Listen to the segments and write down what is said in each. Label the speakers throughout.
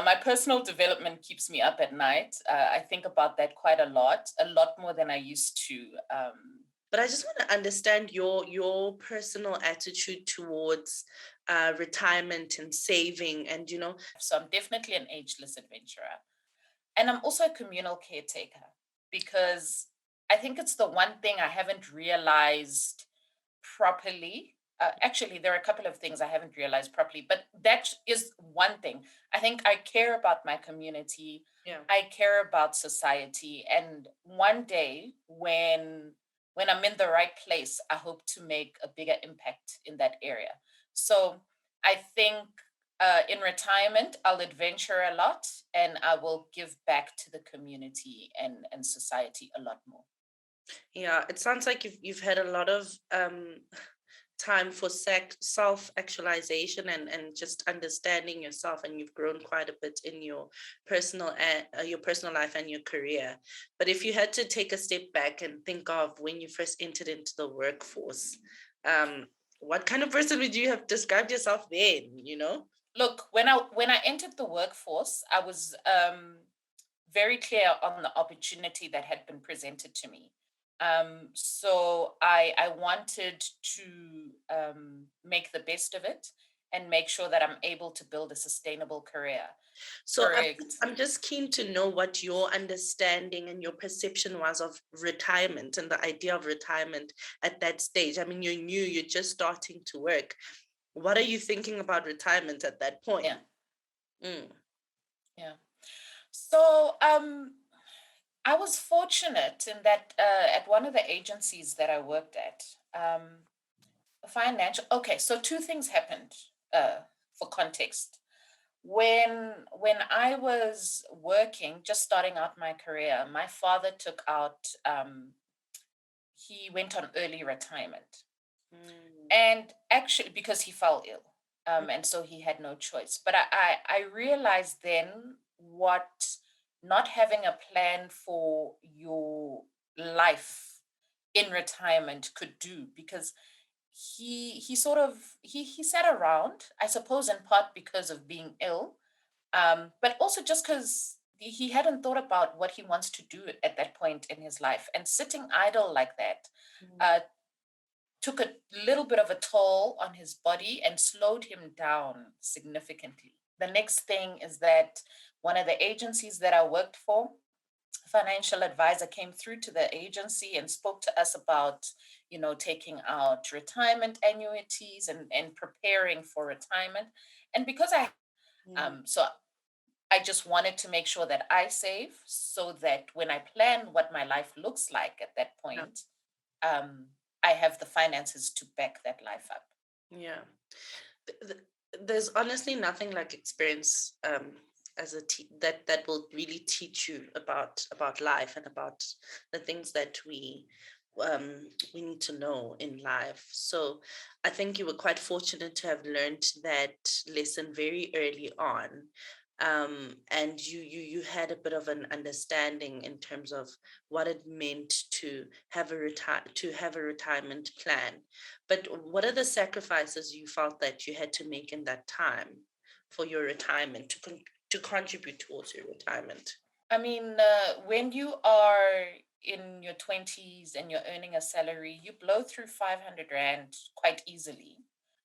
Speaker 1: My personal development keeps me up at night. I think about that quite a lot more than I used to.
Speaker 2: But I just want to understand your personal attitude towards retirement and saving, and
Speaker 1: So I'm definitely an ageless adventurer. And I'm also a communal caretaker because I think it's the one thing I haven't realized properly. Actually, there are a couple of things I haven't realized properly, but that is one thing. I think I care about my community.
Speaker 2: yeah.
Speaker 1: I care about society, and one day when I'm in the right place, I hope to make a bigger impact in that area. So I think in retirement, I'll adventure a lot, and I will give back to the community and society a lot more.
Speaker 2: Yeah, it sounds like you've had a lot of time for self actualization and just understanding yourself, and you've grown quite a bit in your personal life and your career. But if you had to take a step back and think of when you first entered into the workforce, um, what kind of person would you have described yourself then?
Speaker 1: Look, when I entered the workforce, I was very clear on the opportunity that had been presented to me. So I wanted to make the best of it and make sure that I'm able to build a sustainable career.
Speaker 2: So
Speaker 1: Correct.
Speaker 2: I'm just keen to know what your understanding and your perception was of retirement and the idea of retirement at that stage. I mean, you're new, you're just starting to work. What are you thinking about retirement at that point?
Speaker 1: Yeah,
Speaker 2: Mm,
Speaker 1: yeah. So I was fortunate in that at one of the agencies that I worked at, financial. Okay, so two things happened for context. When I was working, just starting out my career, my father took out. He went on early retirement,
Speaker 2: mm,
Speaker 1: and actually because he fell ill, and so he had no choice. But I realized then what not having a plan for your life in retirement could do, because he sort of he sat around, I suppose in part because of being ill, but also just because he hadn't thought about what he wants to do at that point in his life, and sitting idle like that
Speaker 2: mm,
Speaker 1: uh, took a little bit of a toll on his body and slowed him down significantly. The next thing is that one of the agencies that I worked for, financial advisor, came through to the agency and spoke to us about, taking out retirement annuities and preparing for retirement. And because
Speaker 2: mm.
Speaker 1: so I just wanted to make sure that I save so that when I plan what my life looks like at that
Speaker 2: Yeah,
Speaker 1: point, um, I have the finances to back that life up.
Speaker 2: yeah. Th- th- There's honestly nothing like experience as that will really teach you about life and about the things that we need to know in life. So I think you were quite fortunate to have learned that lesson very early on. And you had a bit of an understanding in terms of what it meant to have a retirement plan. But what are the sacrifices you felt that you had to make in that time for your retirement to contribute towards your retirement?
Speaker 1: I mean, when you are in your 20s and you're earning a salary, you blow through 500 Rand quite easily.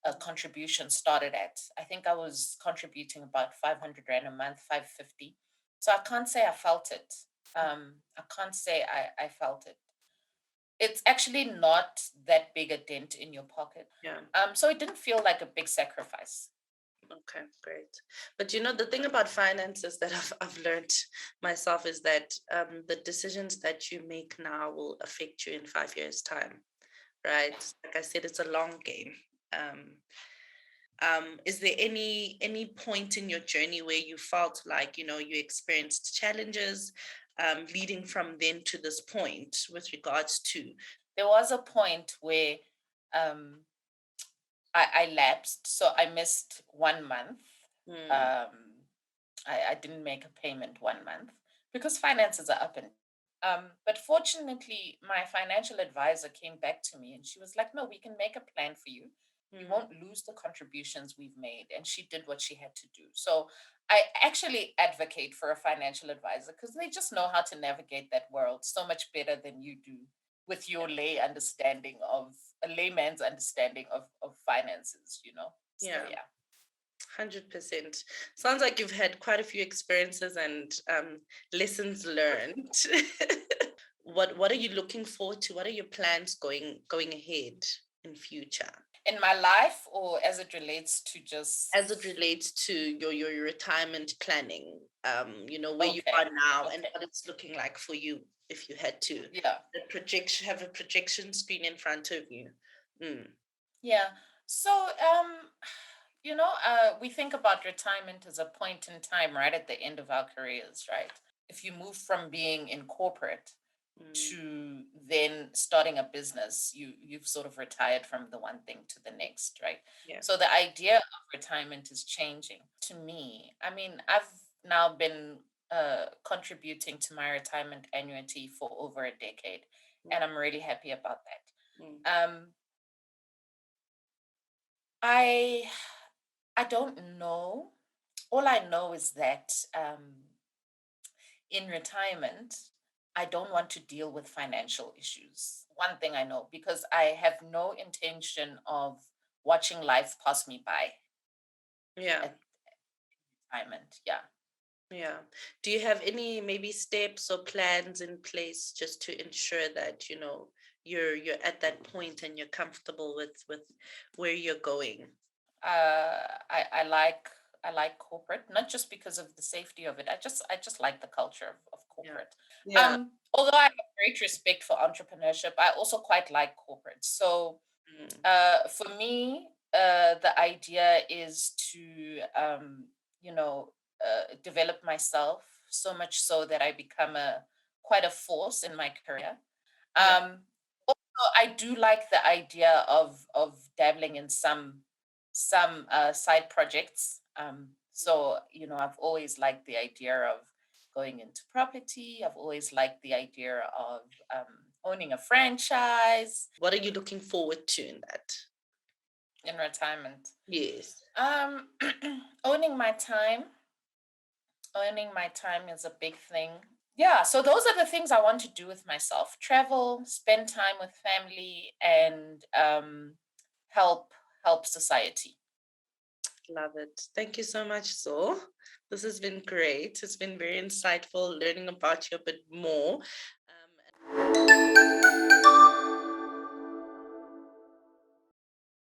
Speaker 1: A contribution started at, I think I was contributing about 500 Rand a month, 550. So I can't say I felt it. I can't say I felt it. It's actually not that big a dent in your pocket.
Speaker 2: Yeah.
Speaker 1: So it didn't feel like a big sacrifice.
Speaker 2: Okay, great. But the thing about finances that I've learned myself is that the decisions that you make now will affect you in 5 years' time, right? Like I said, it's a long game. Um, is there any point in your journey where you felt like you experienced challenges leading from then to this point with regards to
Speaker 1: There was a point where um, I lapsed, so I missed 1 month.
Speaker 2: hmm,
Speaker 1: I didn't make a payment 1 month because finances are up and but fortunately, my financial advisor came back to me and she was like, "No, we can make a plan for you. You
Speaker 2: Mm.
Speaker 1: won't lose the contributions we've made. And she did what she had to do. So I actually advocate for a financial advisor because they just know how to navigate that world so much better than you do with your a layman's understanding of finances, you know? So
Speaker 2: Yeah,
Speaker 1: yeah.
Speaker 2: 100%. Sounds like you've had quite a few experiences and lessons learned. What are you looking forward to? What are your plans going ahead in future?
Speaker 1: In my life or as it relates to just
Speaker 2: As it relates to your retirement planning, where you
Speaker 1: okay.
Speaker 2: are now and
Speaker 1: Okay.
Speaker 2: what it's looking like for you if you had to
Speaker 1: Yeah.
Speaker 2: have a projection screen in front of you. Mm,
Speaker 1: Yeah. So, we think about retirement as a point in time, right at the end of our careers, right? If you move from being in corporate
Speaker 2: mm,
Speaker 1: to then starting a business, you've sort of retired from the one thing to the next, right?
Speaker 2: yeah.
Speaker 1: So the idea of retirement is changing. To me, I mean, I've now been contributing to my retirement annuity for over a decade, and
Speaker 2: Mm,
Speaker 1: I'm really happy about
Speaker 2: mm,
Speaker 1: that. I I don't know. All I know is that in retirement, I don't want to deal with financial issues. One thing I know because I have no intention of watching life pass me by
Speaker 2: yeah.
Speaker 1: at retirement. Yeah.
Speaker 2: Yeah. Do you have any maybe steps or plans in place just to ensure that, you're at that point and you're comfortable with where you're going?
Speaker 1: I like corporate, not just because of the safety of it. I just like the culture of
Speaker 2: Yeah.
Speaker 1: corporate.
Speaker 2: Yeah.
Speaker 1: Although I have great respect for entrepreneurship, I also quite like corporate. So
Speaker 2: Mm,
Speaker 1: for me, the idea is to, you know, develop myself so much so that I become a quite a force in my career.
Speaker 2: yeah.
Speaker 1: Also, I do like the idea of dabbling in some side projects. So I've always liked the idea of going into property. I've always liked the idea of owning a franchise
Speaker 2: What are you looking forward to in that?
Speaker 1: in retirement.
Speaker 2: Yes.
Speaker 1: Um, owning my time, owning my time is a big thing. Yeah, so those are the things I want to do with myself: travel, spend time with family, and help help society.
Speaker 2: Love it. Thank you so much, Zor. This has been great. It's been very insightful learning about you a bit more.